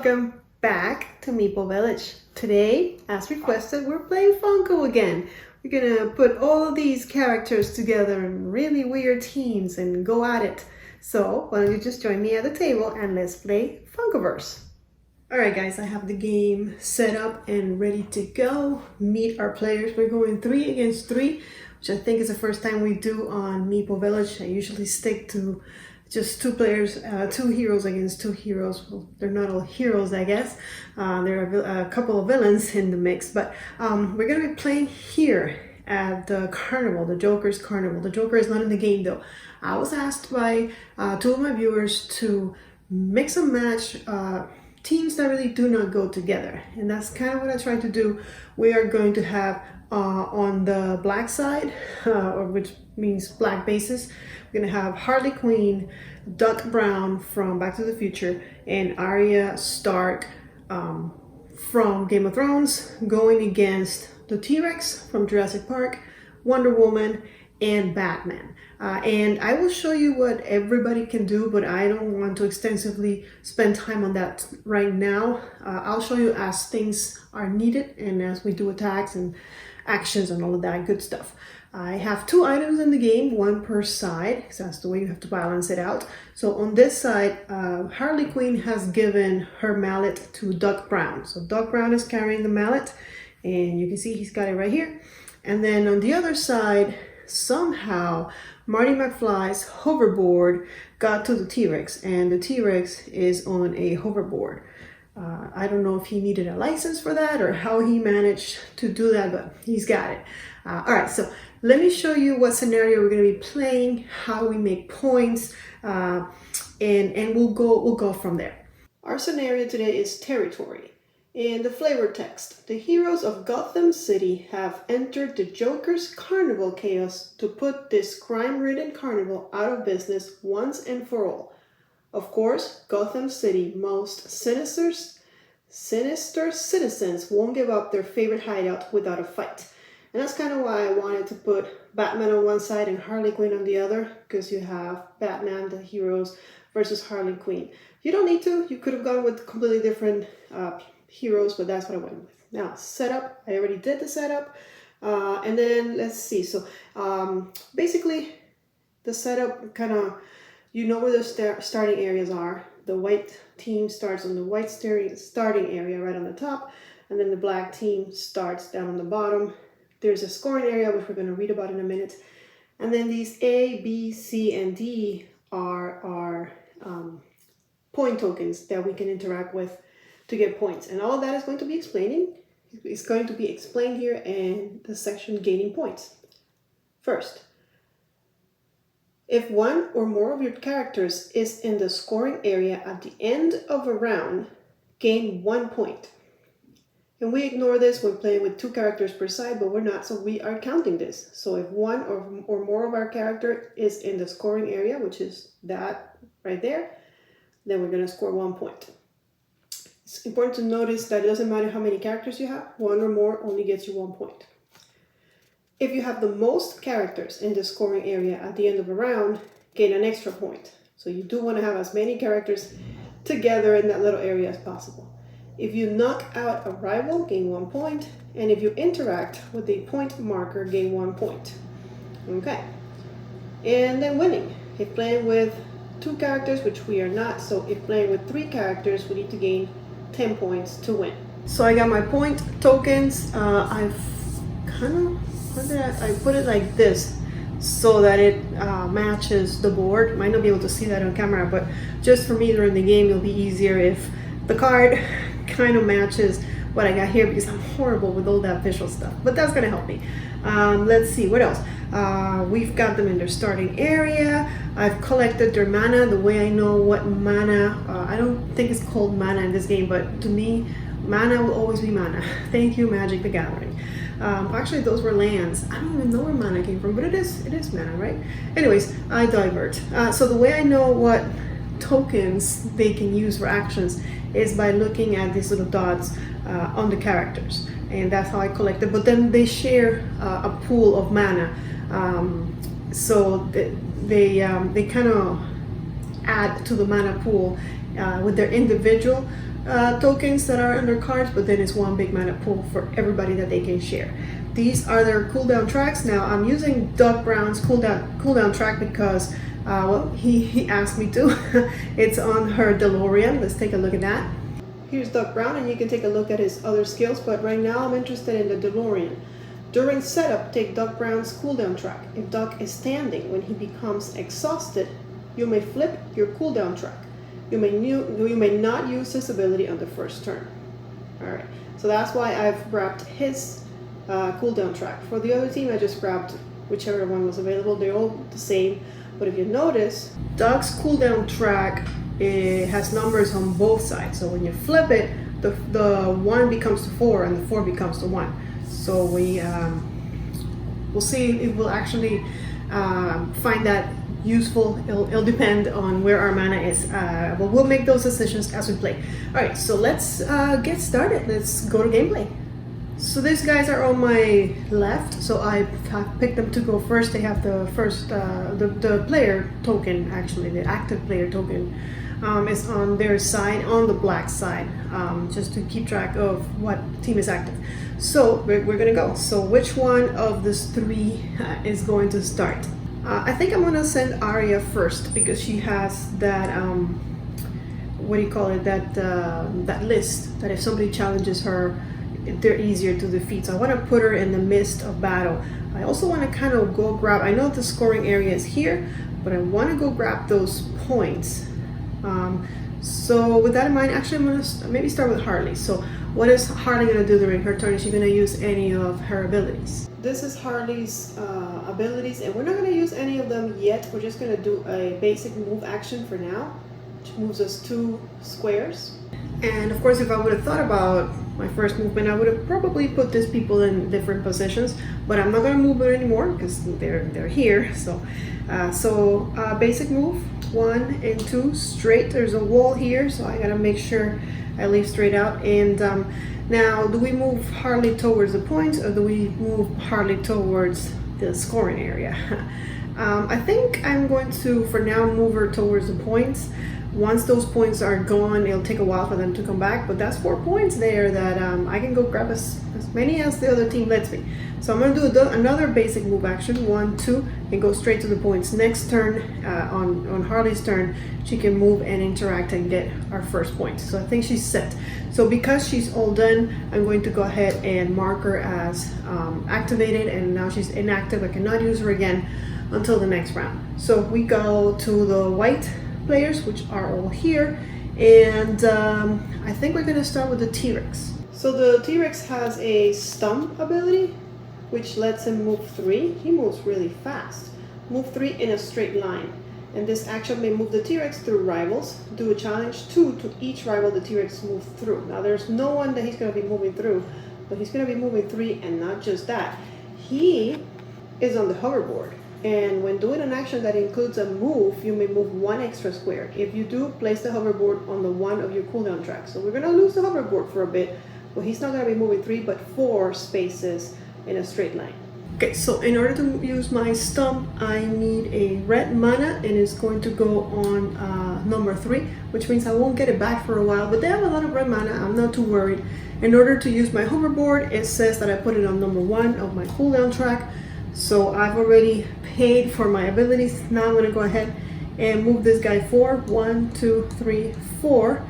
Welcome back to Meeple Village. Today, as requested, we're playing Funko again. We're gonna put all of these characters together in really weird teams and go at it. So why don't you just join me at the table and let's play FunkoVerse. Alright guys, I have the game set up and ready to go. Meet our players. We're going 3 against 3, which I think is the first time we do on Meeple Village. I usually stick to just 2 players, 2 heroes against 2 heroes. Well, they're not all heroes, I guess. There are a couple of villains in the mix, but we're gonna be playing here at the carnival, the Joker's carnival. The Joker is not in the game though. I was asked by 2 of my viewers to mix and match teams that really do not go together, and that's kind of what I tried to do. We are going to have on the black side, or which means black bases, we're going to have Harley Quinn, Doc Brown from Back to the Future, and Arya Stark from Game of Thrones going against the T-Rex from Jurassic Park, Wonder Woman, and Batman. And I will show you what everybody can do, but I don't want to extensively spend time on that right now. I'll show you as things are needed and as we do attacks and actions and all of that good stuff. I have 2 items in the game, 1 per side, because that's the way you have to balance it out. So on this side, Harley Quinn has given her mallet to Doc Brown. So Doc Brown is carrying the mallet, and you can see he's got it right here. And then on the other side, somehow Marty McFly's hoverboard got to the T-Rex, and the T-Rex is on a hoverboard. I don't know if he needed a license for that or how he managed to do that, but he's got it. All right, so let me show you what scenario we're going to be playing, how we make points, and we'll go from there. Our scenario today is territory. In the flavor text, the heroes of Gotham City have entered the Joker's carnival chaos to put this crime-ridden carnival out of business once and for all. Of course, Gotham City most sinister citizens won't give up their favorite hideout without a fight. And that's kind of why I wanted to put Batman on one side and Harley Quinn on the other, because you have Batman, the heroes, versus Harley Quinn. You don't need to. You could have gone with completely different heroes, but that's what I went with. Now, setup. I already did the setup. And then let's see. So basically, the setup kind of, you know where the starting areas are. The white team starts on the white starting area right on the top, and then the black team starts down on the bottom. There's a scoring area, which we're going to read about in a minute. And then these A, B, C, and D are our point tokens that we can interact with to get points. And all of that is going to be explained here in the section gaining points. First, if one or more of your characters is in the scoring area at the end of a round, gain 1 point. And we ignore this when playing with 2 characters per side, but we're not, so we are counting this. So if one or more of our character is in the scoring area, which is that right there, then we're going to score 1 point. It's important to notice that it doesn't matter how many characters you have, 1 or more only gets you 1 point. If you have the most characters in the scoring area at the end of a round, gain an extra point. So you do want to have as many characters together in that little area as possible. If you knock out a rival, gain 1 point. And if you interact with a point marker, gain 1 point. Okay. And then winning. If playing with 2 characters, which we are not, so if playing with 3 characters, we need to gain 10 points to win. So I got my point tokens. I've kind of, I put it like this so that it matches the board. Might not be able to see that on camera, but just for me during the game, it'll be easier if the card kind of matches what I got here, because I'm horrible with all that visual stuff, but that's gonna help me. Let's see, what else? We've got them in their starting area. I've collected their mana. The way I know what mana, I don't think it's called mana in this game, but to me, mana will always be mana. Thank you, Magic the Gathering. Actually, those were lands. I don't even know where mana came from, but it is mana, right? Anyways, I divert. So the way I know what tokens they can use for actions is by looking at these little dots on the characters, and that's how I collect it. But then they share a pool of mana, so they kind of add to the mana pool with their individual tokens that are under cards, but then it's one big mana pool for everybody that they can share. These are their cooldown tracks. Now I'm using Doc Brown's cooldown track because well, he asked me to. It's on her DeLorean. Let's take a look at that. Here's Doc Brown, and you can take a look at his other skills, but right now I'm interested in the DeLorean. During setup, take Doc Brown's cooldown track. If Doc is standing, when he becomes exhausted, you may flip your cooldown track. You may not use this ability on the first turn. Alright, so that's why I've grabbed his cooldown track. For the other team, I just grabbed whichever one was available. They're all the same, but if you notice, Doc's cooldown track, it has numbers on both sides. So when you flip it, the 1 becomes the 4 and the 4 becomes the 1. So we'll see if we'll actually find that useful. It'll depend on where our mana is, but we'll make those decisions as we play. All right, so let's get started. Let's go to gameplay. So these guys are on my left, so I picked them to go first. They have the first, the player token, actually, the active player token is on their side, on the black side, just to keep track of what team is active. So we're gonna go. So which one of these 3 is going to start? I think I'm gonna send Arya first because she has that what do you call it, that list that if somebody challenges her, they're easier to defeat. So I want to put her in the midst of battle. I also want to kind of go grab, I know the scoring area is here, but I want to go grab those points. So with that in mind, actually I'm going to maybe start with Harley. So what is Harley going to do during her turn? Is she going to use any of her abilities? This is Harley's abilities, and we're not going to use any of them yet. We're just going to do a basic move action for now, which moves us 2 squares. And of course, if I would have thought about my first movement, I would have probably put these people in different positions, but I'm not going to move it anymore because they're here. So basic move, 1 and 2 straight. There's a wall here, so I gotta make sure I leave straight out. And now, do we move Harley towards the points, or do we move Harley towards the scoring area? I think I'm going to, for now, move her towards the points. Once those points are gone, it'll take a while for them to come back, but that's 4 points there that I can go grab as many as the other team lets me. So I'm going to do another basic move action, 1, 2, and go straight to the points. Next turn, on Harley's turn, she can move and interact and get our first point. So I think she's set. So because she's all done, I'm going to go ahead and mark her as activated, and now she's inactive. I cannot use her again until the next round. So we go to the white players, which are all here, and I think we're going to start with the T-Rex. So the T-Rex has a stump ability, which lets him move 3. He moves really fast. Move 3 in a straight line. And this action may move the T-Rex through rivals. Do a challenge 2 to each rival the T-Rex moves through. Now there's no one that he's going to be moving through, but he's going to be moving 3, and not just that. He is on the hoverboard. And when doing an action that includes a move, you may move 1 extra square. If you do, place the hoverboard on the 1 of your cooldown track. So we're going to lose the hoverboard for a bit. Well, he's not going to be moving 3, but 4 spaces in a straight line. Okay, so in order to use my stump, I need a red mana, and it's going to go on number 3, which means I won't get it back for a while, but they have a lot of red mana. I'm not too worried. In order to use my hoverboard, it says that I put it on number 1 of my cooldown track. So I've already paid for my abilities. Now I'm going to go ahead and move this guy 4. 1, 2, 3, 4.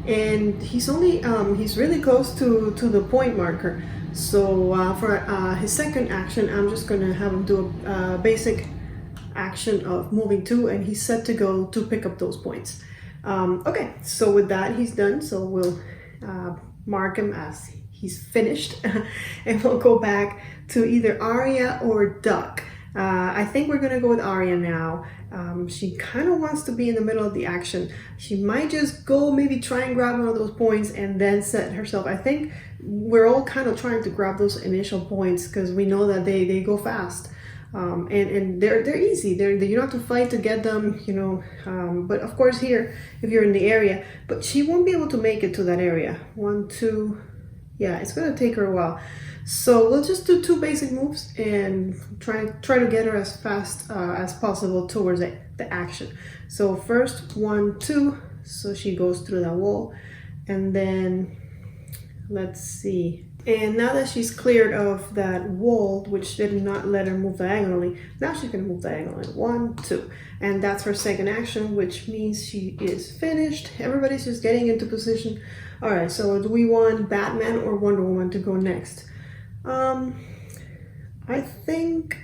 And he's only, he's really close to the point marker. So for his second action, I'm just going to have him do a basic action of moving 2, and he's set to go to pick up those points. Okay, so with that, he's done. So we'll mark him as he's finished, and we'll go back to either Arya or Duck. I think we're gonna go with Arya now. She kind of wants to be in the middle of the action. She might just go maybe try and grab one of those points and then set herself. I think we're all kind of trying to grab those initial points because we know that they go fast. And they're easy. You don't have to fight to get them, you know. But of course here, if you're in the area, but she won't be able to make it to that area. 1, 2, yeah, it's gonna take her a while. So we'll just do 2 basic moves and try to get her as fast as possible towards the action. So first 1, 2, so she goes through that wall. And then, let's see. And now that she's cleared of that wall, which did not let her move diagonally, now she's gonna move diagonally. 1, 2. And that's her second action, which means she is finished. Everybody's just getting into position. All right, so do we want Batman or Wonder Woman to go next? I think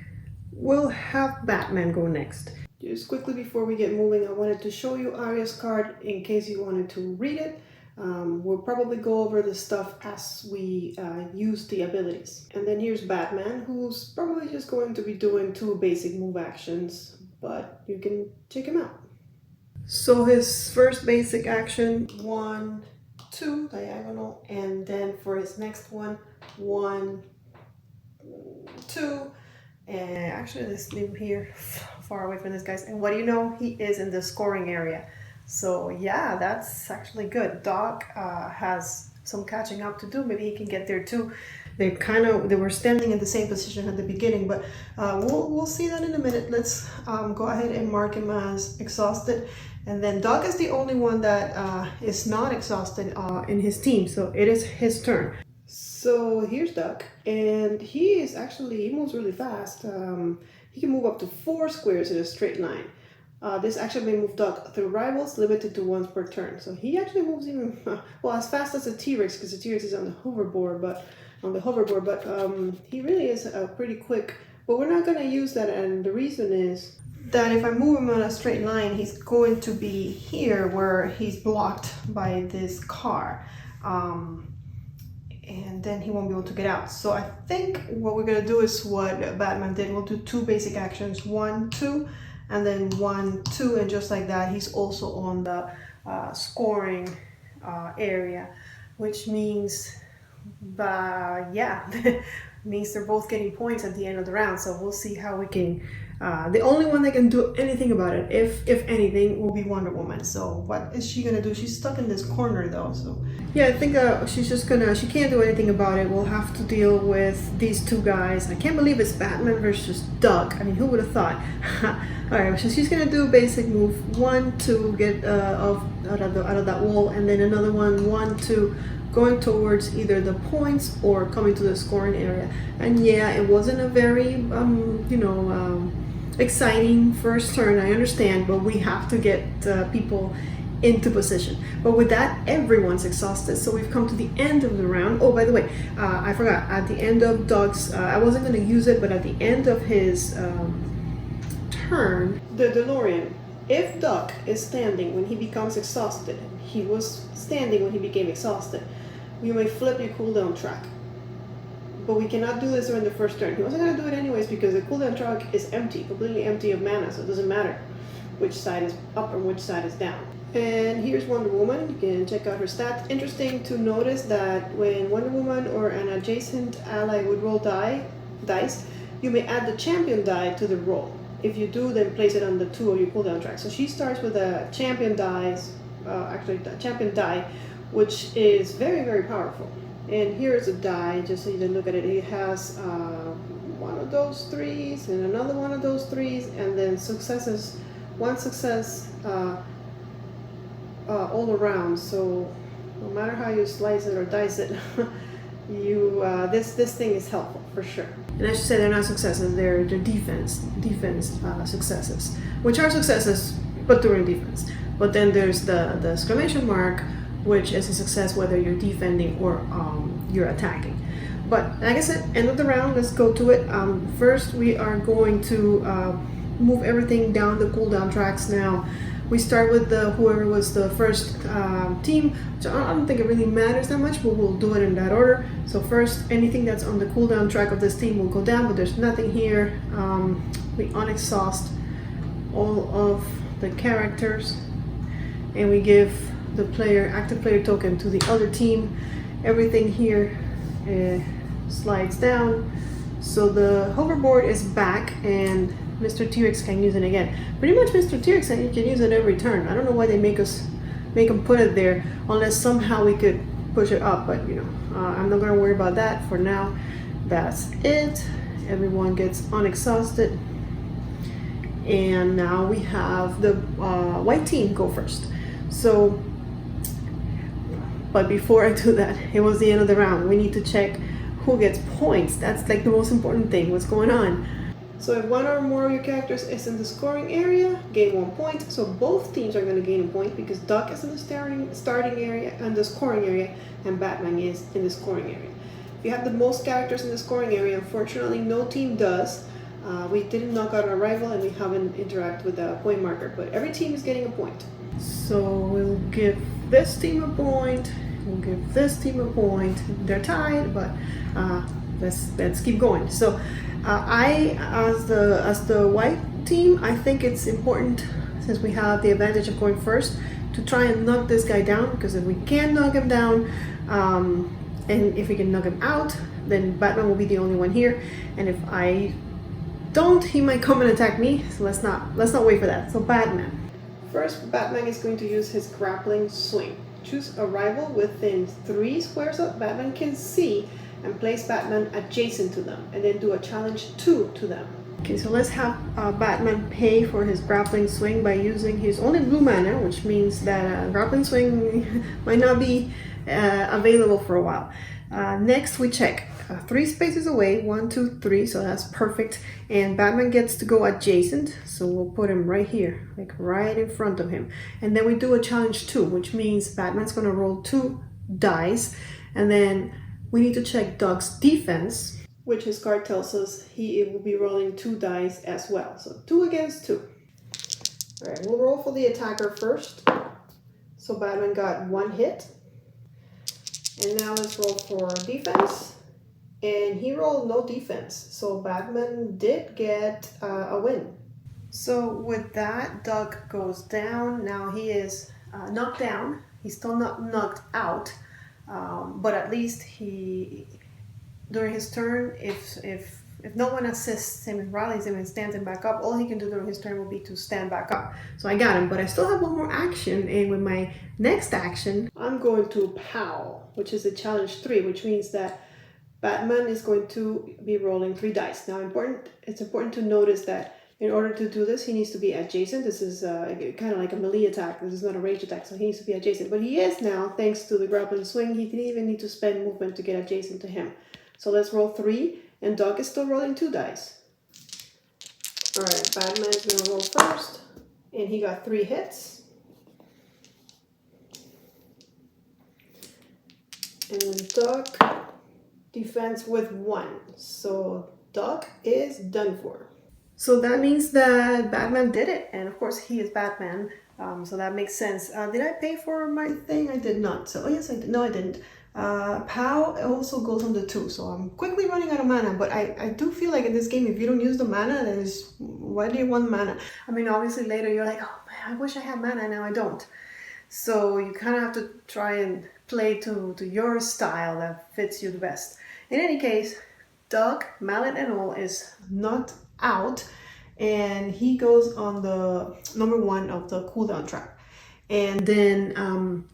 we'll have Batman go next. Just quickly before we get moving, I wanted to show you Arya's card in case you wanted to read it. We'll probably go over the stuff as we use the abilities. And then here's Batman, who's probably just going to be doing 2 basic move actions, but you can check him out. So his first basic action, 1, 2, diagonal, and then for his next one, 1, 2, and actually let's leave him here far away from this guys. And what do you know? He is in the scoring area. So yeah, that's actually good. Doc has some catching up to do. Maybe he can get there too. They were standing in the same position at the beginning, but we'll see that in a minute. Let's go ahead and mark him as exhausted. And then Doc is the only one that is not exhausted in his team, so it is his turn. So here's Doc, and he moves really fast. He can move up to 4 squares in a straight line. This actually may move Doc through rivals, limited to once per turn. So he actually moves even, well, as fast as a T-Rex, because the T-Rex is on the hoverboard, but he really is pretty quick. But we're not going to use that, and the reason is that if I move him on a straight line, he's going to be here where he's blocked by this car. And then he won't be able to get out. So I think what we're going to do is what Batman did. We'll do 2 basic actions, 1, 2, and then 1, 2, and just like that, he's also on the scoring area, which means, means they're both getting points at the end of the round. So we'll see how we can. The only one that can do anything about it, if anything, will be Wonder Woman. So what is she gonna do? She's stuck in this corner though. So yeah, I think she's just gonna. She can't do anything about it. We'll have to deal with these 2 guys. I can't believe it's Batman versus Doc. I mean, who would have thought? All right, so she's gonna do a basic move 1, 2, get out of that wall, and then another one, 1, 2. Going towards either the points or coming to the scoring area. And yeah, it wasn't a very exciting first turn, I understand, but we have to get people into position. But with that, everyone's exhausted, so we've come to the end of the round. Oh, by the way, I forgot, at the end of Doc's, I wasn't going to use it, but at the end of his turn, the DeLorean, if Doc is standing when he becomes exhausted, he was standing when he became exhausted, you may flip your cooldown track. But we cannot do this during the first turn. He wasn't going to do it anyways because the cooldown track is empty, completely empty of mana, so it doesn't matter which side is up and which side is down. And here's Wonder Woman. You can check out her stats. Interesting to notice that when Wonder Woman or an adjacent ally would roll dice, you may add the champion die to the roll. If you do, then place it on the 2 of your cooldown track. So she starts with a champion the champion die, which is very, very powerful. And here's a die, just so you can look at it. It has one of those 3s and another one of those 3s, and then successes, 1 success all around. So no matter how you slice it or dice it, this thing is helpful for sure. And I should say they're not successes; they're defense successes, which are successes but during defense. But then there's the exclamation mark, which is a success whether you're defending or you're attacking. But like I said, end of the round, let's go to it. First, we are going to move everything down the cooldown tracks now. We start with whoever was the first team, which I don't think it really matters that much, but we'll do it in that order. So first, anything that's on the cooldown track of this team will go down, but there's nothing here. We unexhaust all of the characters, and we give the active player token to the other team. Everything here slides down, so the hoverboard is back, and Mr. T-Rex can use it again. Pretty much Mr. T-Rex can use it every turn. I don't know why they make him put it there, unless somehow we could push it up, but I'm not gonna worry about that for now. That's it. Everyone gets unexhausted, and now we have the white team go first. So But before I do that, it was the end of the round. We need to check who gets points. That's like the most important thing. What's going on? So if one or more of your characters is in the scoring area, gain 1 point. So both teams are going to gain a point because Duck is in the starting area and the scoring area, and Batman is in the scoring area. If you have the most characters in the scoring area, unfortunately no team does. We didn't knock out our rival and we haven't interacted with the point marker, but every team is getting a point. So we'll give this team a point, we'll give this team a point. They're tied, but let's keep going. So I, as the white team, I think it's important, since we have the advantage of going first, to try and knock this guy down, because if we can knock him down, and if we can knock him out, then Batman will be the only one here. And if I don't, he might come and attack me. So let's not wait for that. So Batman. First, Batman is going to use his grappling swing. Choose a rival within 3 squares that Batman can see and place Batman adjacent to them, and then do a challenge 2 to them. Okay, so let's have Batman pay for his grappling swing by using his only blue mana, which means that grappling swing might not be available for a while. Next, we check 3 spaces away, 1, 2, 3, so that's perfect. And Batman gets to go adjacent, so we'll put him right here, like right in front of him. And then we do a challenge 2, which means Batman's gonna roll 2 dice, and then we need to check Duck's defense, which his card tells us he will be rolling 2 dice as well. So 2 against 2. All right, we'll roll for the attacker first. So Batman got 1 hit. And now let's roll for defense. And he rolled no defense. So Batman did get a win. So with that, Duck goes down. Now he is knocked down. He's still not knocked out. But at least he, during his turn, if no one assists him and rallies him and stands him back up, all he can do during his turn will be to stand back up. So I got him, but I still have 1 more action, and with my next action, I'm going to POW, which is a challenge 3, which means that Batman is going to be rolling 3 dice. Now it's important to notice that in order to do this, he needs to be adjacent. This is kind of like a melee attack. This is not a range attack, so he needs to be adjacent. But he is now, thanks to the grappling swing. He didn't even need to spend movement to get adjacent to him. So let's roll 3, and Doc is still rolling 2 dice. All right, Batman is going to roll first, and he got 3 hits. And then Doc defense with 1. So Doc is done for. So that means that Batman did it, and of course he is Batman, so that makes sense. Did I pay for my thing? I did not. So yes, I did. No, I didn't. POW also goes on the 2, so I'm quickly running out of mana, but I do feel like in this game, if you don't use the mana, then why do you want mana? I mean, obviously later you're like, oh man, I wish I had mana, now I don't. So you kind of have to try and play to your style that fits you the best. In any case, Doug, mallet and all, is not out, and he goes on the number 1 of the cooldown trap. And then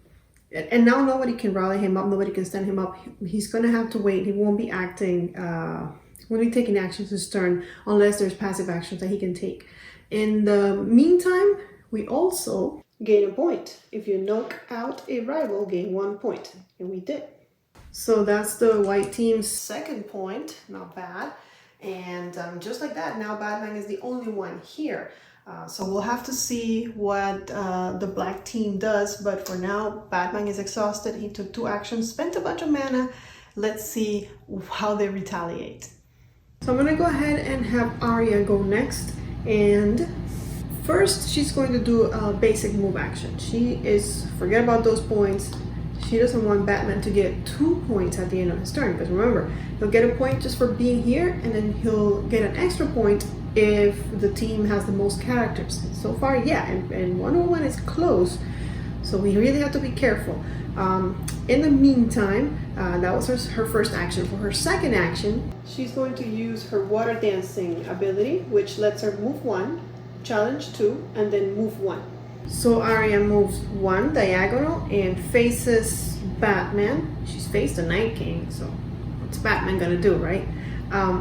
and now nobody can rally him up, nobody can stand him up. He's gonna have to wait. He won't be acting, won't be taking actions this turn unless there's passive actions that he can take. In the meantime, we also gain a point. If you knock out a rival, gain 1 point, and we did. So that's the white team's 2nd point, not bad. And just like that, now Batman is the only one here. So we'll have to see what the black team does, but for now, Batman is exhausted. He took 2 actions, spent a bunch of mana. Let's see how they retaliate. So I'm gonna go ahead and have Arya go next, and first she's going to do a basic move action. Forget about those points. She doesn't want Batman to get 2 points at the end of his turn, because remember, he'll get a point just for being here, and then he'll get an extra point if the team has the most characters. So far, yeah, and 101 is close, so we really have to be careful. In the meantime, that was her first action. For her second action, she's going to use her water dancing ability, which lets her move 1, challenge 2, and then move 1. So Arya moves 1 diagonal and faces Batman. She's faced the Night King, so what's Batman gonna do, right?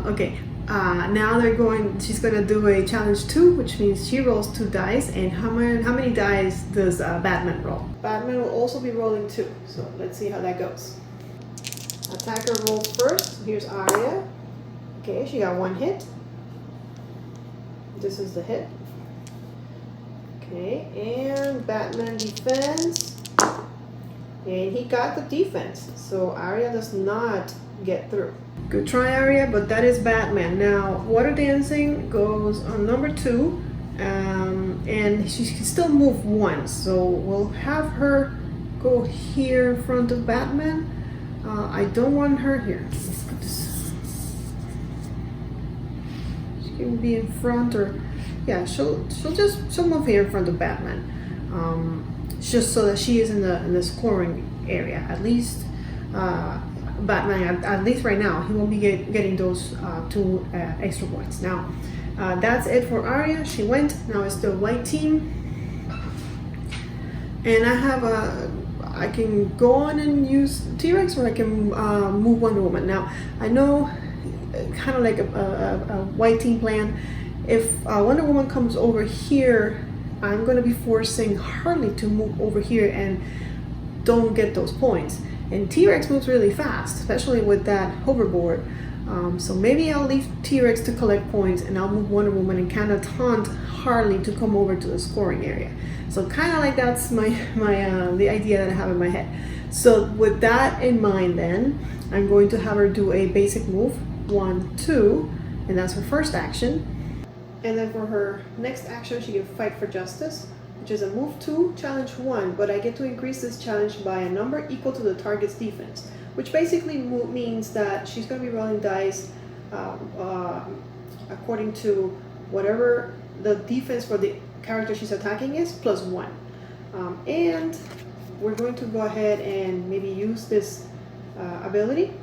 Okay, Now she's gonna do a challenge 2, which means she rolls 2 dice. And how many dice does Batman roll? Batman will also be rolling 2. So let's see how that goes. Attacker rolls first. Here's Arya. Okay, she got 1 hit. This is the hit. Okay, and Batman defends. And he got the defense. So Arya does not get through. Good try, Arya, but that is Batman. Now, Water Dancing goes on number 2. And she can still move once. So we'll have her go here in front of Batman. I don't want her here. Let's put this. She can be in front, or yeah, she'll move here in front of Batman, just so that she is in the scoring area. At least Batman, at least right now, he won't be getting those 2 extra points. Now that's it for Arya. She went. Now it's the white team, and I can go on and use T-Rex, or I can move Wonder Woman. Now, I know, kind of like a white team plan, if Wonder Woman comes over here, I'm going to be forcing Harley to move over here and don't get those points. And T-Rex moves really fast, especially with that hoverboard. So maybe I'll leave T-Rex to collect points, and I'll move Wonder Woman and kind of taunt Harley to come over to the scoring area. So kind of like that's the idea that I have in my head. So with that in mind, then I'm going to have her do a basic move, 1, 2, and that's her first action. And then for her next action, she can fight for justice, which is a move 2, challenge 1, but I get to increase this challenge by a number equal to the target's defense, which basically means that she's going to be rolling dice according to whatever the defense for the character she's attacking is, plus 1. And we're going to go ahead and maybe use this ability.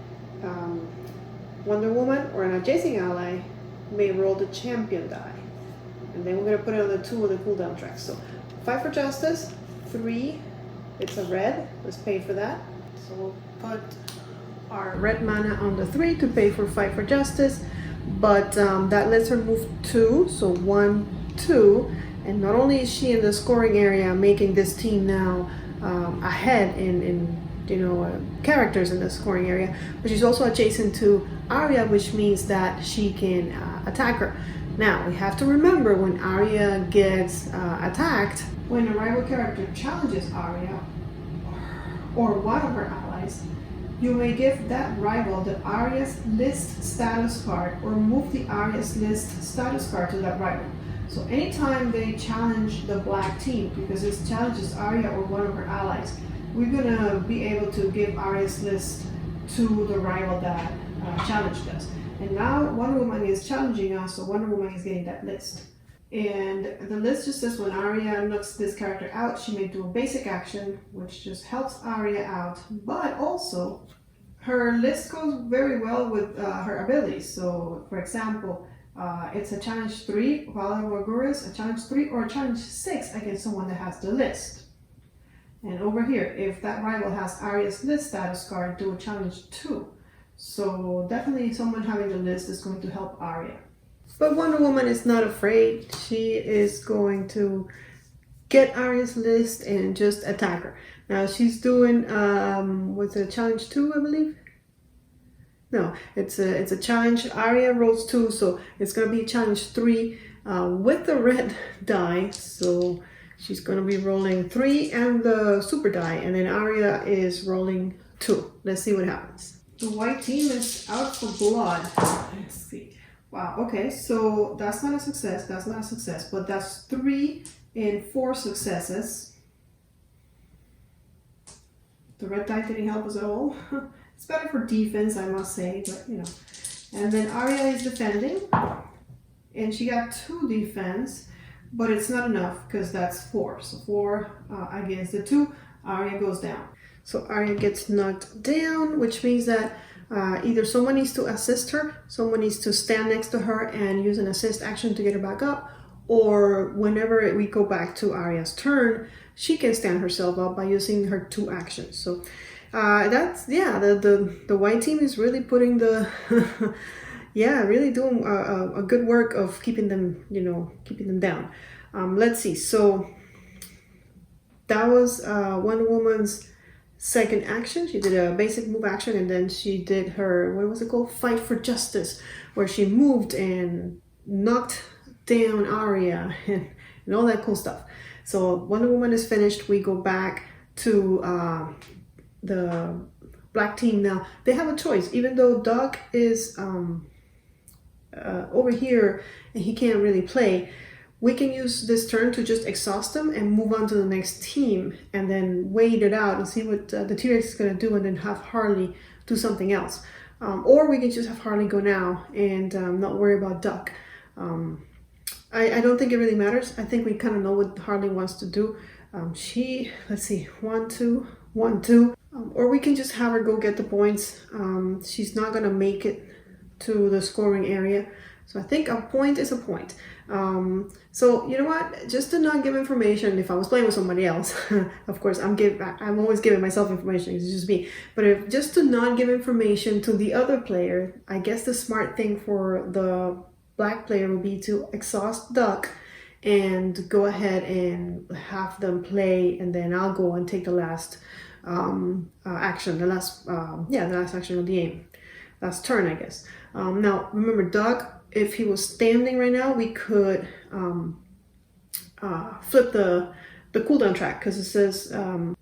Wonder Woman or an adjacent ally may roll the champion die. And then we're going to put it on the 2 of the cooldown track. So fight for justice, 3, it's a red, let's pay for that. So we'll put our red mana on the 3 to pay for fight for justice, but that lets her move 2, so 1, 2, and not only is she in the scoring area, making this team now ahead in characters in the scoring area, but she's also adjacent to Arya, which means that she can attack her. Now, we have to remember, when Arya gets attacked, when a rival character challenges Arya or one of her allies, you may give that rival the Arya's list status card or move the Arya's list status card to that rival. So anytime they challenge the black team, because it challenges Arya or one of her allies, we're gonna be able to give Arya's list to the rival that challenged us. And now Wonder Woman is challenging us, so Wonder Woman is getting that list. And the list just says when Arya knocks this character out, she may do a basic action, which just helps Arya out, but also her list goes very well with her abilities. So, for example, it's a challenge 3, while Morguris, a challenge 3 or a challenge 6 against someone that has the list. And over here, if that rival has Arya's list status card, do a challenge 2. So definitely someone having the list is going to help Arya. But Wonder Woman is not afraid. She is going to get Arya's list and just attack her. Now she's doing, what's a challenge 2, I believe? No, it's a challenge. Arya rolls 2, so it's going to be challenge 3 with the red die. So she's going to be rolling 3 and the super die, and then Arya is rolling 2. Let's see what happens. The white team is out for blood. Let's see. Wow, okay, so that's not a success, but that's 3 and 4 successes. The red die didn't help us at all. It's better for defense, I must say, but you know. And then Arya is defending, and she got 2 defense, but it's not enough because that's 4. So 4 against the 2, Arya goes down. So Arya gets knocked down, which means that either someone needs to assist her, someone needs to stand next to her and use an assist action to get her back up, or whenever we go back to Arya's turn, she can stand herself up by using her 2 actions. So that's, yeah, the white team is really putting the Yeah, really doing a good work of keeping them, keeping them down. Let's see. So that was Wonder Woman's second action. She did a basic move action, and then she did her, what was it called? Fight for Justice, where she moved and knocked down Arya and all that cool stuff. So Wonder Woman is finished. We go back to the black team now. They have a choice, even though Doc is over here and he can't really play. We can use this turn to just exhaust them and move on to the next team, and then wait it out and see what the T-Rex is going to do, and then have Harley do something else. Or we can just have Harley go now and not worry about Duck. I don't think it really matters. I think we kind of know what Harley wants to do. Let's see, 1, 2, 1, 2. Or we can just have her go get the points. She's not going to make it to the scoring area. So I think a point is a point. So you know what? Just to not give information, if I was playing with somebody else, of course I'm always giving myself information, it's just me. But just to not give information to the other player, I guess the smart thing for the black player would be to exhaust Duck and go ahead and have them play, and then I'll go and take the last action, the last action of the game, last turn, I guess. Now remember, Duck, if he was standing right now, we could flip the cooldown track, because it says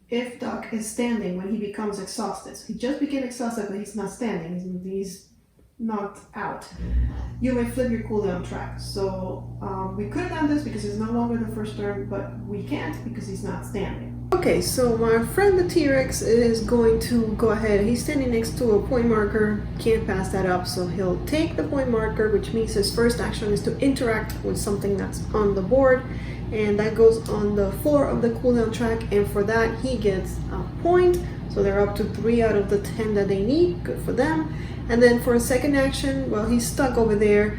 if Duck is standing when he becomes exhausted. So he just became exhausted, but he's not standing. He's knocked out. You may flip your cooldown track. So we could have done this because it's no longer the first turn, but we can't because he's not standing. Okay, so my friend the T-Rex is going to go ahead. He's standing next to a point marker, can't pass that up, so he'll take the point marker, which means his first action is to interact with something that's on the board, and that goes on the 4 of the cooldown track, and for that he gets a point. So they're up to 3 out of the 10 that they need. Good for them. And then for a second action, well, he's stuck over there.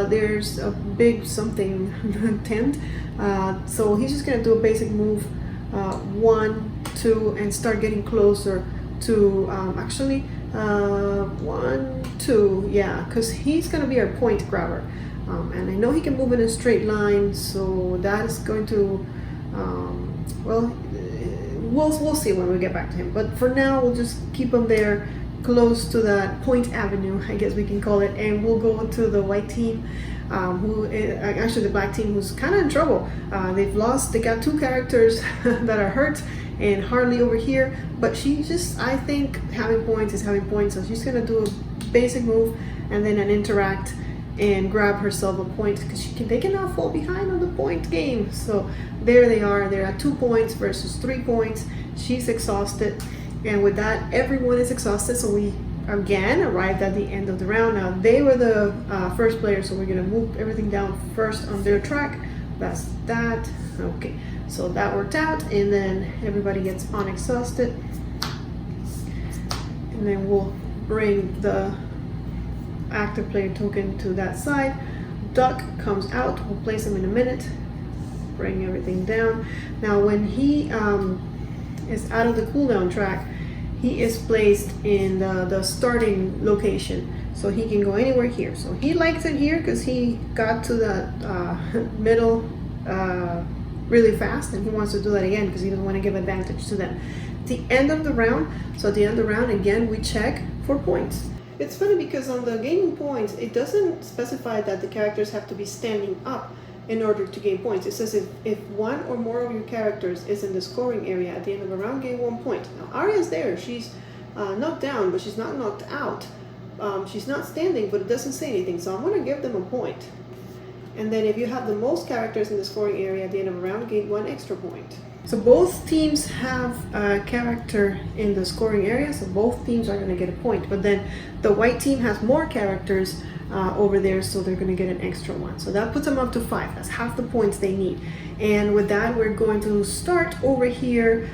There's a big something tent, so he's just gonna do a basic move, 1, 2, and start getting closer to 1, 2, yeah, because he's gonna be our point grabber, and I know he can move in a straight line, so that is going to we'll see when we get back to him, but for now we'll just keep him there close to that point avenue, I guess we can call it, and we'll go to the white team, actually the black team, who's kind of in trouble. They got 2 characters that are hurt, and Harley over here, but she just, I think having points is having points, so she's gonna do a basic move and then an interact and grab herself a point, because they cannot fall behind on the point game. So there they are, they're at 2 points versus 3 points. She's exhausted, and with that everyone is exhausted, so we again arrived at the end of the round. Now they were the first player, so we're gonna move everything down first on their track. That's that. Okay, so that worked out, and then everybody gets unexhausted, and then we'll bring the active player token to that side. Duck comes out, we'll place him in a minute, bring everything down. Now when he is out of the cooldown track, he is placed in the starting location, so he can go anywhere here. So he likes it here because he got to the middle really fast, and he wants to do that again because he doesn't want to give advantage to them. At the end of the round, so at the end of the round again we check for points. It's funny because on the gaining points, it doesn't specify that the characters have to be standing up in order to gain points. It says if 1 or more of your characters is in the scoring area at the end of a round, gain 1 point. Now Arya's there, she's knocked down, but she's not knocked out. She's not standing, but it doesn't say anything, so I'm gonna give them a point. And then if you have the most characters in the scoring area at the end of a round, gain 1 extra point. So both teams have a character in the scoring area, so both teams are going to get a point. But then the white team has more characters over there, so they're going to get an extra 1. So that puts them up to 5. That's half the points they need. And with that, we're going to start over here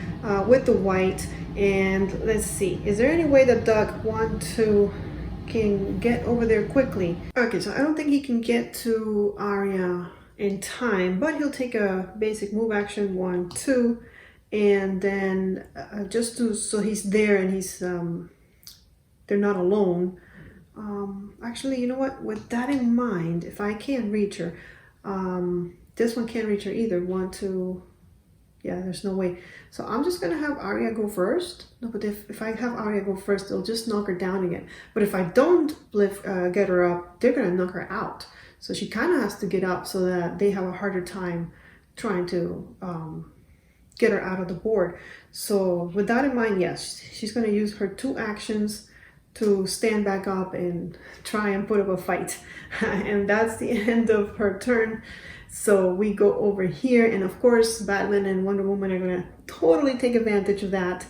with the white. And let's see, is there any way that Doug can get over there quickly? Okay, so I don't think he can get to Arya in time, but he'll take a basic move action, 1, 2, and then so he's there and he's they're not alone. Actually, you know what? With that in mind, if I can't reach her, this one can't reach her either. 1, 2, yeah, there's no way. So I'm just gonna have Arya go first. No, but if I have Arya go first, it'll just knock her down again. But if I don't get her up, they're gonna knock her out. So she kind of has to get up so that they have a harder time trying to get her out of the board. So with that in mind, yes, she's gonna use her 2 actions to stand back up and try and put up a fight. And that's the end of her turn. So we go over here, and of course Batman and Wonder Woman are gonna totally take advantage of that.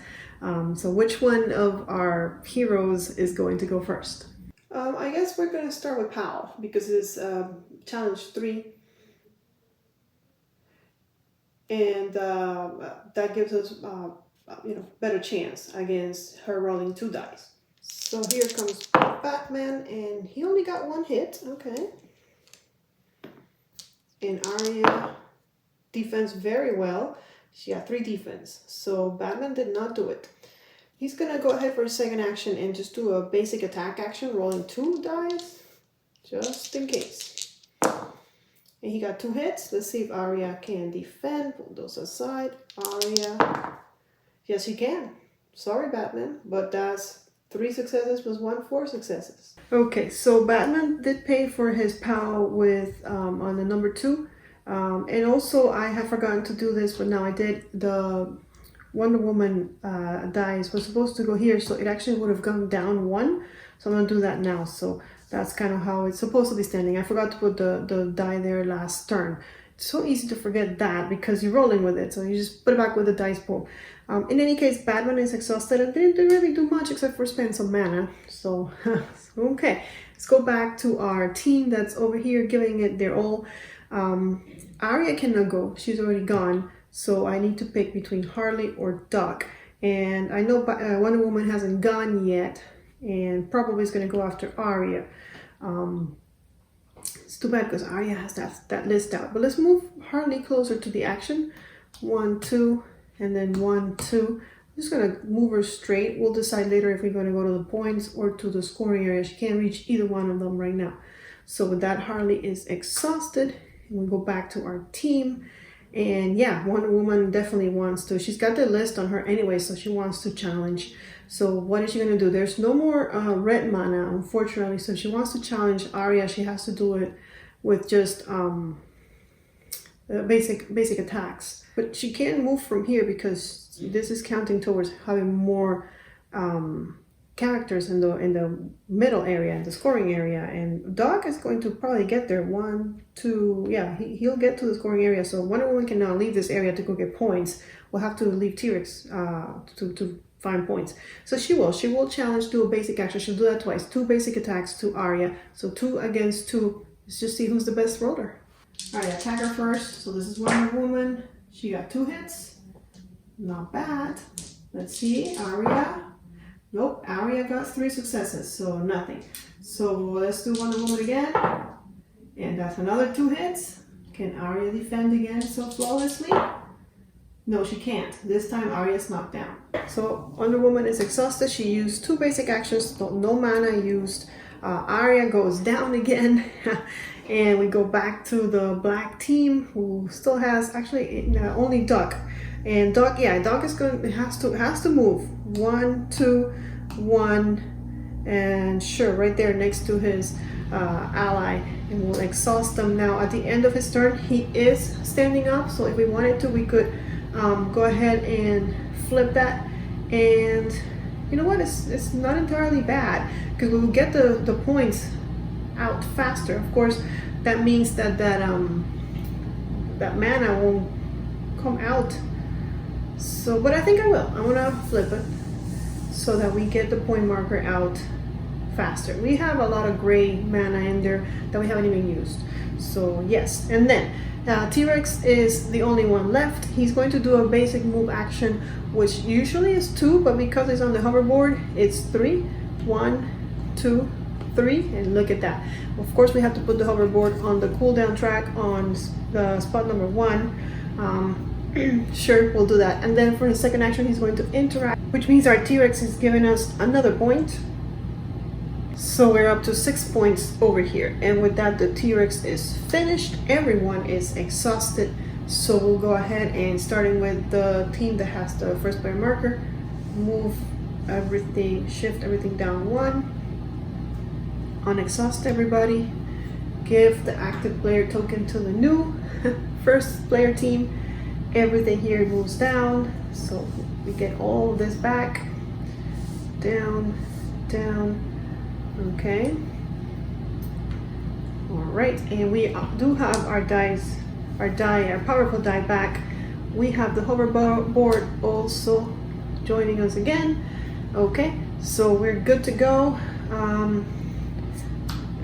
So which one of our heroes is going to go first? I guess we're gonna start with Pal because it's challenge 3. And that gives us better chance against her rolling 2 dice. So here comes Batman, and he only got 1 hit. Okay. And Arya defends very well. She got 3 defense. So Batman did not do it. He's gonna go ahead for his second action and just do a basic attack action, rolling 2 dice, just in case. And he got 2 hits. Let's see if Arya can defend. Pull those aside. Arya. Yes, he can. Sorry, Batman, but that's 3 successes plus 1, 4 successes. Okay, so Batman did pay for his POW with on the number 2. And also I have forgotten to do this, but now I did. The Wonder Woman dice was supposed to go here, so it actually would have gone down 1. So I'm gonna do that now. So that's kind of how it's supposed to be standing. I forgot to put the die there last turn. It's so easy to forget that because you're rolling with it. So you just put it back with the dice pool. In any case, Batman is exhausted and didn't really do much except for spend some mana. So, okay. Let's go back to our team that's over here giving it their all. Arya cannot go. She's already gone. So I need to pick between Harley or Doc. And I know Wonder Woman hasn't gone yet and probably is going to go after Arya. It's too bad because Arya has that list out. But let's move Harley closer to the action. 1, 2, and then 1, 2. I'm just going to move her straight. We'll decide later if we're going to go to the points or to the scoring area. She can't reach either one of them right now. So with that, Harley is exhausted. And we go back to our team. And yeah, Wonder Woman definitely wants to. She's got the list on her anyway, so she wants to challenge. So what is she going to do? There's no more red mana, unfortunately. So if she wants to challenge Arya, she has to do it with just basic attacks. But she can't move from here because this is counting towards having more characters in the middle area, in the scoring area. And Doc is going to probably get there. 1, 2, yeah, he'll get to the scoring area. So Wonder Woman can now leave this area to go get points. We'll have to leave T-Rex to find points. So she will challenge, do a basic action. She'll do that twice. 2 basic attacks to Arya. So 2 against 2. Let's just see who's the best roller. All right, attack her first. So this is Wonder Woman. She got 2 hits. Not bad. Let's see, Arya. Nope, Arya got 3 successes, so nothing. So let's do Wonder Woman again. And that's another 2 hits. Can Arya defend again so flawlessly? No, she can't. This time Arya's knocked down. So Wonder Woman is exhausted. She used 2 basic actions, no mana used. Arya goes down again. And we go back to the black team who still has actually only Doc. And Doc, yeah, Doc is has to move. 1, 2, 1, and sure, right there next to his ally, and we'll exhaust them. Now at the end of his turn, he is standing up. So if we wanted to, we could go ahead and flip that. And you know what? It's not entirely bad because we will get the points out faster. Of course, that means that mana won't come out. So, but I think I will. I want to flip it so that we get the point marker out faster. We have a lot of gray mana in there that we haven't even used. So yes, and then T-Rex is the only one left. He's going to do a basic move action, which usually is 2, but because it's on the hoverboard, it's 3. 1, 2, 3, and look at that. Of course, we have to put the hoverboard on the cooldown track on the spot number 1. Sure, we'll do that. And then for his second action, he's going to interact, which means our T-Rex is giving us another point. So we're up to 6 points over here, and with that the T-Rex is finished. Everyone is exhausted, so we'll go ahead and starting with the team that has the first player marker, move everything, shift everything down 1, unexhaust everybody, give the active player token to the new first player team. Everything here moves down, so we get all of this back, down, down. Okay, all right, and we do have our dice, our powerful die back. We have the hoverboard also joining us again. Okay, so we're good to go.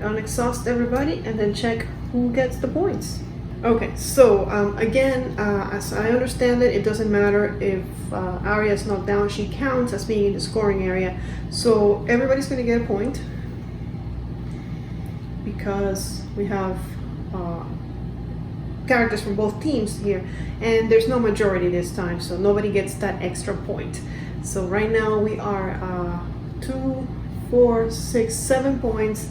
Unexhaust everybody and then check who gets the points. Okay, so again, as I understand it, it doesn't matter if Arya is knocked down, she counts as being in the scoring area. So everybody's gonna get a point because we have characters from both teams here, and there's no majority this time, so nobody gets that extra point. So right now we are 2, 4, 6, 7 points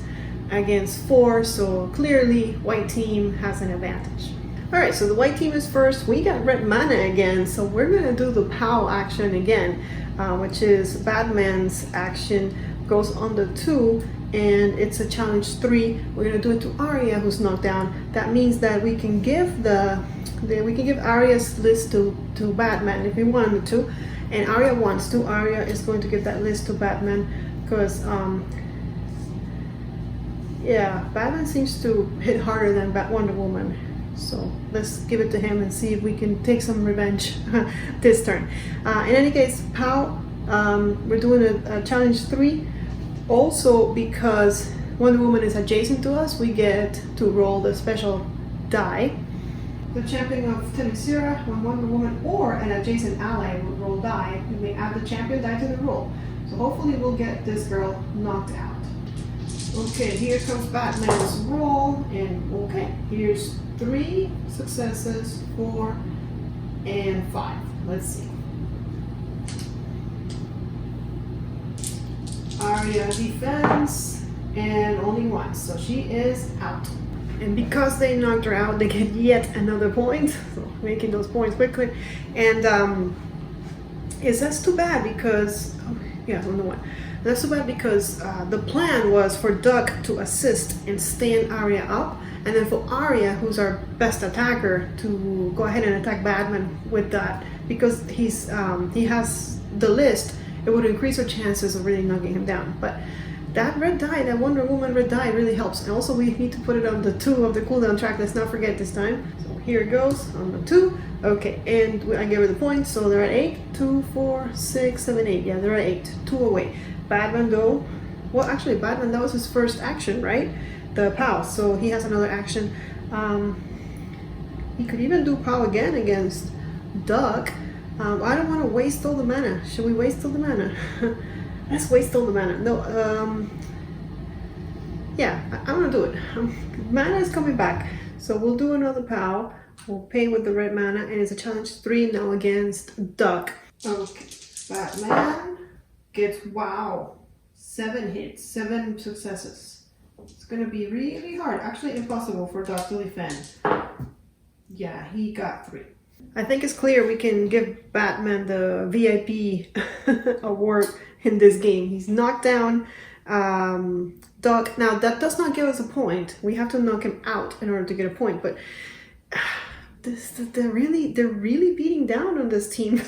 against 4, so clearly white team has an advantage. All right, so the white team is first. We got red mana again, so we're gonna do the POW action again, which is Batman's action, goes on the 2, and it's a challenge 3. We're gonna do it to Arya, who's knocked down. That means that we can give we can give Arya's list to Batman if we wanted to, and Arya wants to. Arya is going to give that list to Batman because yeah, Batman seems to hit harder than Wonder Woman. So let's give it to him and see if we can take some revenge this turn. In any case, POW, we're doing a challenge 3. Also, because Wonder Woman is adjacent to us, we get to roll the special die. The champion of Themyscira, when Wonder Woman or an adjacent ally will roll die, we may add the champion die to the roll. So hopefully we'll get this girl knocked out. Okay, here comes Batman's roll, and okay, here's 3 successes, 4, and 5. Let's see. Arya defends, and only 1, so she is out. And because they knocked her out, they get yet another point, so making those points quickly. And that's too bad because, oh, yeah, only 1. That's too bad because the plan was for Duck to assist and stand Arya up, and then for Arya, who's our best attacker, to go ahead and attack Batman with that. Because he has the list, it would increase our chances of really knocking him down. But that red die, that Wonder Woman red die, really helps. And also we need to put it on the 2 of the cooldown track. Let's not forget this time. So here it goes on the 2. Okay, and I gave her the points, so they're at 8. 2, 4, 6, 7, 8. Yeah, they're at 8. 2 away. Batman though, well actually Batman, that was his first action, right? The POW, so he has another action. He could even do POW again against Duck. I don't want to waste all the mana. Should we waste all the mana? Let's waste all the mana. No, yeah, I'm gonna do it. Mana is coming back, so we'll do another POW. We'll pay with the red mana, and it's a challenge 3 now against Duck. Okay, Batman gets, wow, 7 hits, 7 successes. It's gonna be really hard, actually impossible for Duck to defend. Yeah, he got 3. I think it's clear we can give Batman the VIP award in this game. He's knocked down Duck. Now that does not give us a point. We have to knock him out in order to get a point, but they're really beating down on this team.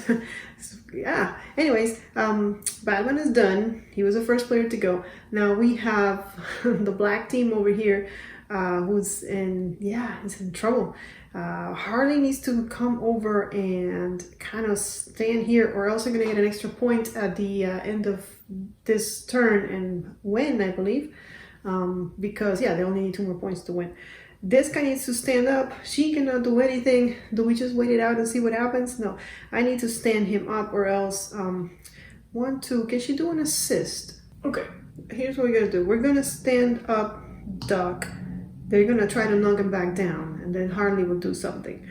Yeah, anyways, Batman is done. He was the first player to go. Now we have the black team over here, who's in trouble. Harley needs to come over and kind of stand here, or else we're gonna get an extra point at the end of this turn and win, I believe, because yeah, they only need 2 more points to win. This guy needs to stand up. She cannot do anything. Do we just wait it out and see what happens? No, I need to stand him up, or else 1, 2, can she do an assist? Okay, here's what we're gonna do. We're gonna stand up Duck. They're gonna try to knock him back down, and then Harley will do something,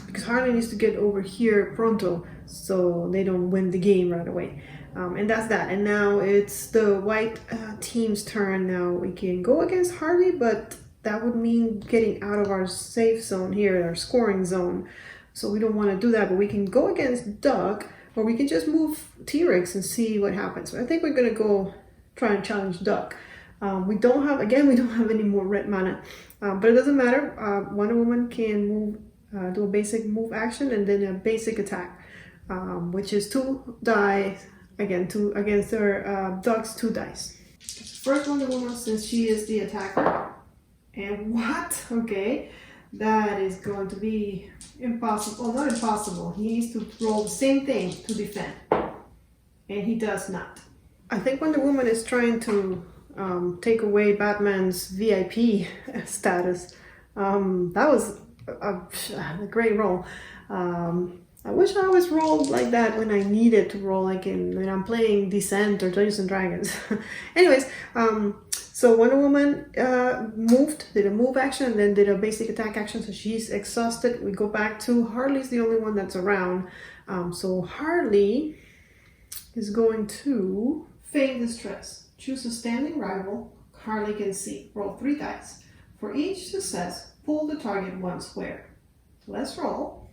because Harley needs to get over here pronto so they don't win the game right away. And that's that. And now it's the white team's turn. Now we can go against Harley, but that would mean getting out of our safe zone here, our scoring zone. So we don't want to do that, but we can go against Doug, or we can just move T-Rex and see what happens. So I think we're going to go try and challenge Doug. We don't have any more red mana, but it doesn't matter. Wonder Woman can move, do a basic move action and then a basic attack, which is 2 dice, again, against her Doug's 2 dice. First Wonder Woman, since she is the attacker. And what? Okay, that is going to be impossible. Well, not impossible. He needs to roll the same thing to defend. And he does not. I think Wonder Woman is trying to take away Batman's VIP status. That was a great roll. I wish I always rolled like that when I needed to roll, like when I'm playing Descent or Dungeons and Dragons. Anyways, so Wonder Woman did a move action, and then did a basic attack action, so she's exhausted. We go back to Harley's the only one that's around. So Harley is going to feign distress. Choose a standing rival Harley can see. Roll 3 dice. For each success, pull the target 1 square. So let's roll.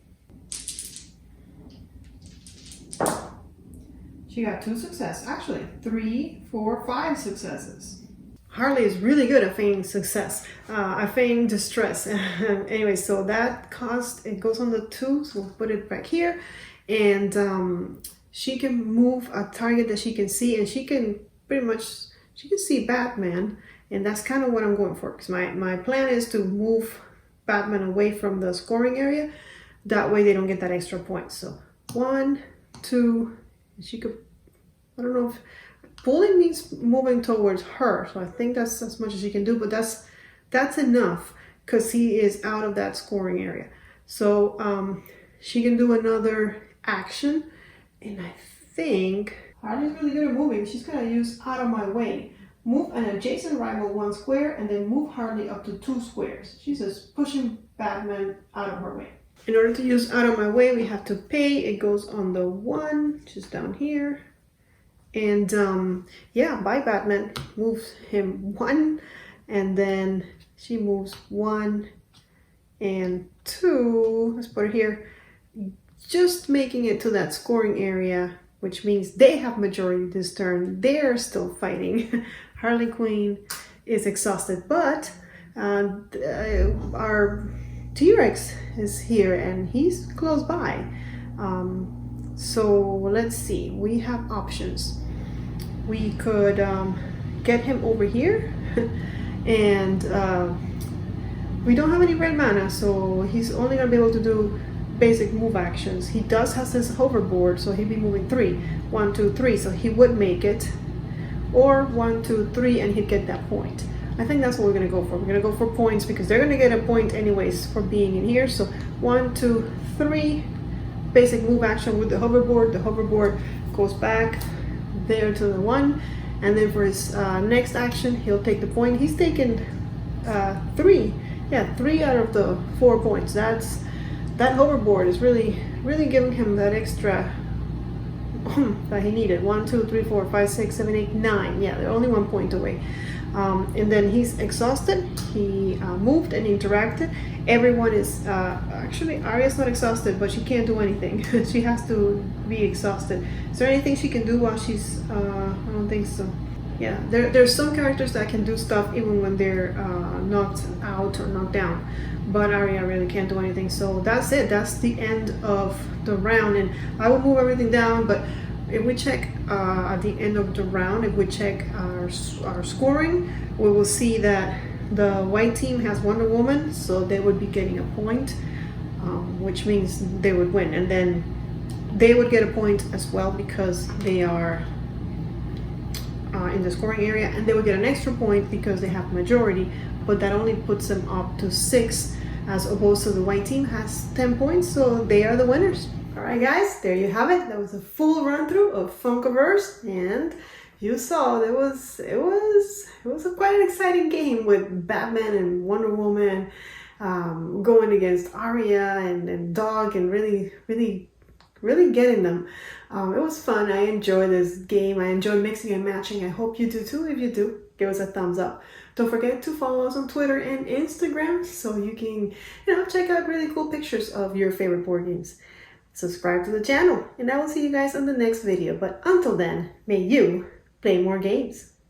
She got 2 successes. Actually, 3, 4, 5 successes. Harley is really good at feigning success. I feign distress. Anyway, so that cost, it goes on the 2, so we'll put it back here. And she can move a target that she can see, and she can pretty much, she can see Batman. And that's kind of what I'm going for, because my plan is to move Batman away from the scoring area. That way they don't get that extra point. So 1, 2, she could, I don't know if, pulling means moving towards her, so I think that's as much as she can do, but that's enough because he is out of that scoring area. So she can do another action, and I think Harley's really good at moving. She's gonna use out of my way. Move an adjacent rival 1 square, and then move Harley up to 2 squares. She's just pushing Batman out of her way. In order to use out of my way, we have to pay. It goes on the 1, just down here. And yeah, by Batman moves him 1, and then she moves 1 and 2. Let's put it here, just making it to that scoring area, which means they have majority this turn. They're still fighting. Harley Quinn is exhausted, but our T-Rex is here and he's close by. So let's see, we have options. We could get him over here and we don't have any red mana, so he's only gonna be able to do basic move actions. He does have his hoverboard, so he'd be moving 3, 1, 2, 3, so he would make it, or 1, 2, 3, and he'd get that point. I think that's what we're gonna go for. We're gonna go for points because they're gonna get a point anyways for being in here. So 1, 2, 3, basic move action with the hoverboard. The hoverboard goes back there to the 1, and then for his next action, he'll take the point. He's taken 3 out of the 4 points. That hoverboard is really giving him that extra that he needed. 1, 2, 3, 4, 5, 6, 7, 8, 9. Yeah, they're only 1 point away. And then he's exhausted. He moved and interacted. Everyone is actually, Arya's not exhausted, but she can't do anything. She has to be exhausted. Is there anything she can do while she's I don't think so. Yeah, there's some characters that can do stuff even when they're knocked out or knocked down, but Arya really can't do anything. So that's it. That's the end of the round, and I will move everything down. But if we check at the end of the round, if we check our scoring, we will see that the white team has Wonder Woman, so they would be getting a point, which means they would win, and then they would get a point as well because they are in the scoring area, and they would get an extra point because they have majority, but that only puts them up to 6 as opposed to the white team has 10 points, so they are the winners. All right, guys, there you have it. That was a full run through of FunkoVerse, and you saw it was quite an exciting game with Batman and Wonder Woman going against Arya and Dog, and really really getting them. It was fun. I enjoy this game. I enjoy mixing and matching. I hope you do too. If you do, give us a thumbs up. Don't forget to follow us on Twitter and Instagram so you can, check out really cool pictures of your favorite board games. Subscribe to the channel, and I will see you guys on the next video. But until then, may you play more games.